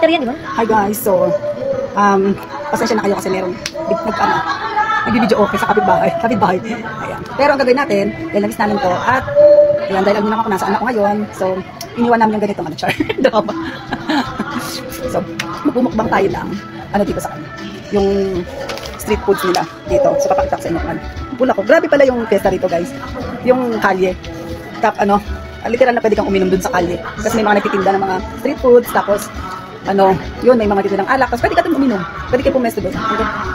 battery yan, di ba? Hi guys, so pasensya na kayo kasi merong nag-video okay sa kapitbahay. Ayan. Pero ang gagawin natin, dahil nabis namin to, at ayan, dahil alam niyo naman kung nasaan ako ngayon, so iniwan namin yung ganitong char. So, magmumukbang tayo lang, dito sa kanya. Yung street foods nila dito. So, papakita ko sa inyo naman. Pula ko. Grabe pala yung pesta dito, guys. Yung kalye. Literal na pwede kang uminom dun sa kalye. Kasi may mga nagtitinda ng mga street foods, tapos yun, may mga titindang alak. Tapos pwede ka dun uminom. Pwede kayo pumesto doon.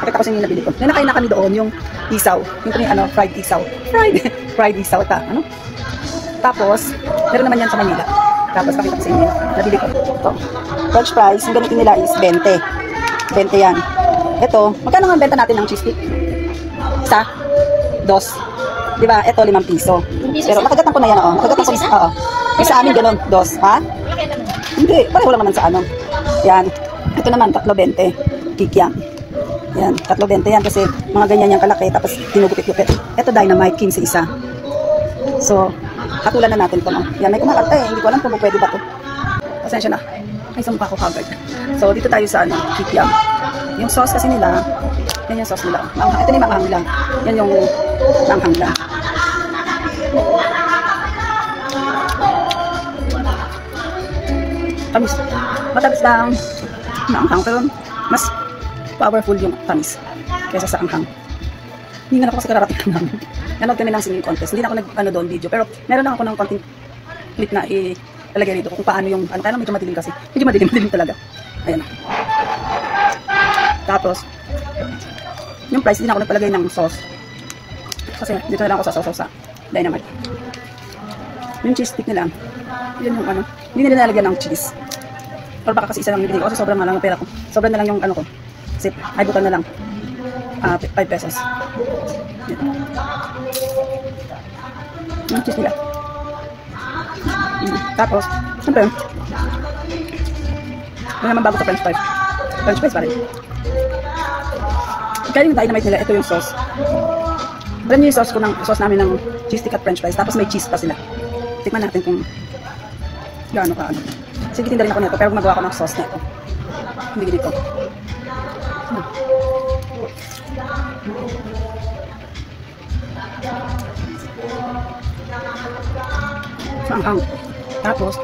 Pakita ko sa inyo yung nabili ko. May nakain na kami doon, yung isaw. Yung fried isaw. Fried isaw. Tapos, meron naman yan sa Manila. Tapos, pakita ko sa inyo. Nabili ko. Ito. French fries. Yung ganito nila is 20. 20 yan. Ito, magkano nga benta natin ng cheese stick? Isa? 2. Diba? Ito, 5 piso. Pero nakagatan ko na yan, Nakagatan ko. Oo. Yung sa amin, ganun. 2. Ha? Hindi. Pareho lang naman sa Yan. Ito naman, 3.20. Kikiam. Yan. 3.20 yan kasi mga ganyan yung kalaki. Tapos, tinugupit-gupit. Ito, dynamite. 15 isa. So, hatulan na natin ito, Yan, may kumakanta Hindi ko alam kung pwede ba ito. Pasensya na. Ay, sa mukha ko kagad. So, dito tayo sa kikiam. Yung sauce kasi nila, yan yung sauce nila. Ito na yung maanghang lang. Yan yung maanghang lang. Tamis. Matamis lang. Maanghang. Pero mas powerful yung tamis kaysa sa anghang. Hindi nga ako kasi kararating lang namin. Nanood kami ng singing contest. Hindi na ako doon video. Pero meron lang ako ng konting clip na ilalagay dito kung paano yung, kaya medyo madilim kasi. Medyo madilim talaga. Ayan. Tapos, yung price, hindi na ako nagpalagay ng sauce. Kasi dito na lang ako sa sauce sa dynamite. Yung cheese stick nila, yun yung hindi nila nalagyan ng cheese. Or baka kasi isa lang nabili ko kasi sobrang lang ang pera ko. Sobrang na lang yung ko. Kasi ay bukan na lang. 5 pesos. Yan. Yung cheese nila. Tapos, siyempre, ano naman bago sa french fries. French fries pa rin. Kaya yung dynamite nila, ito yung sauce. Alam niyo yung sauce namin ng cheese stick at french fries. Tapos may cheese pa sila. Tikman natin kung gaano ka Sige, tinda rin ako nito. Pero magawa ko ng sauce nito. Hindi dito. Maanghang. Tapos,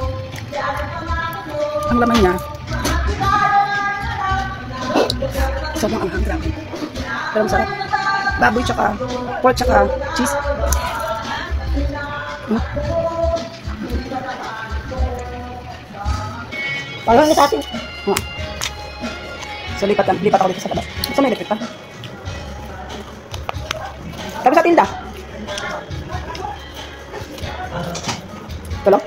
ang laman niya, sobrang anghang, grabe. Pero masarap. Baboy tsaka, pork tsaka cheese. Parang sa atin. So, lipat ako dito sa labas. So, may electric pa. Tapos sa tinda. Ito lang.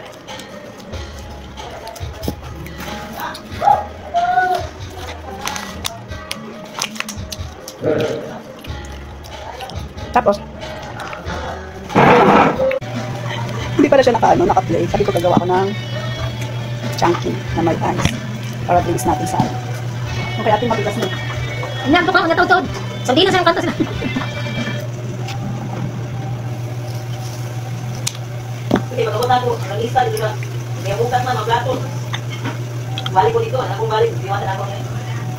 Tapos, hindi pala siya naka-play. Sabi ko gagawa ko ng chunky na may ice para drinks natin sa okay, ating mabigas na. Yan, ito ka, natawad-tawad. Sardinas na yung kanta sila. Sige, magabutan ko. Ang lista, di ba? May bukas na, maglato. Balik ko dito, anak kong balik. Diwatan ako ngayon.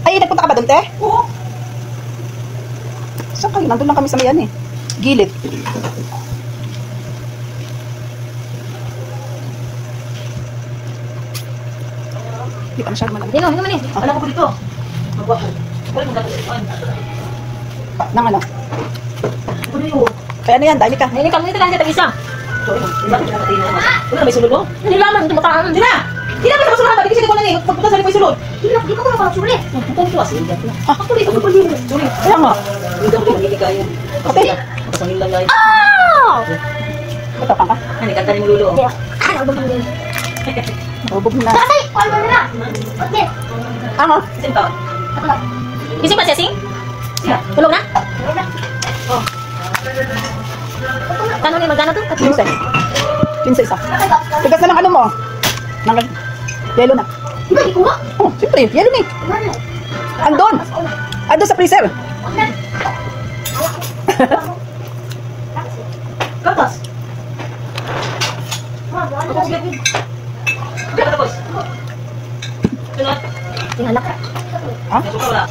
Ay, nagpunta ka ba doon, te? Oo. Saan kayo? Nandun lang kami sa mayan Gilid. Hindi pa masyado malamig. Dino, naman Alam ko dito. Magwa ko. Balik mo dapat ito. Nang ano? Ako dito. Kaya ano yan? Dahil ka. Hindi ka, nito lang siya tag-isa. Sorry, bakit nakatayin naman? Wala may sulod mo? Hindi lamang, ito makaan. Hindi na! Hindi na may nakasulat. Hindi kasi ko na pagpunta sa may sulod. Hindi ko nakasuli. Ito ito asi. Ako dito. Ako dito. Sorry. Kaya nga. Hindi ko magigigaya. Okay. Pasangin lang lang. Oh! Matapang ka? Ano, kantanin mo lulo. Ubog mo. Ubog mo na. Tatay! Paano mo na? Okay. Ano? Isin pa. Gising ba siya, Sing? Siya. Tulog na? Oh. Kano na magkano to? 15. 15 isa. Tigas na ng ano mo? Nang yellow na. Hindi ko nga. Oh, siyempre, yellow na Andon! Andon sa freezer. Katas. Tapos. Sunod. Tingnan ka. Ha? May suka wala.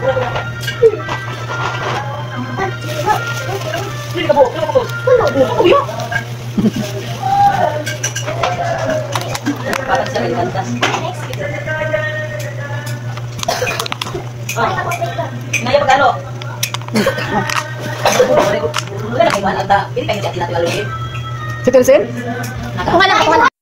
Pura. Sino ka po? Uyo! Parang siya may bantas. Naya pagkano? Wala na kayo ata. Pili kayo siya tinato alugin. Si Tilsin? Ako nga lang, ako nga lang.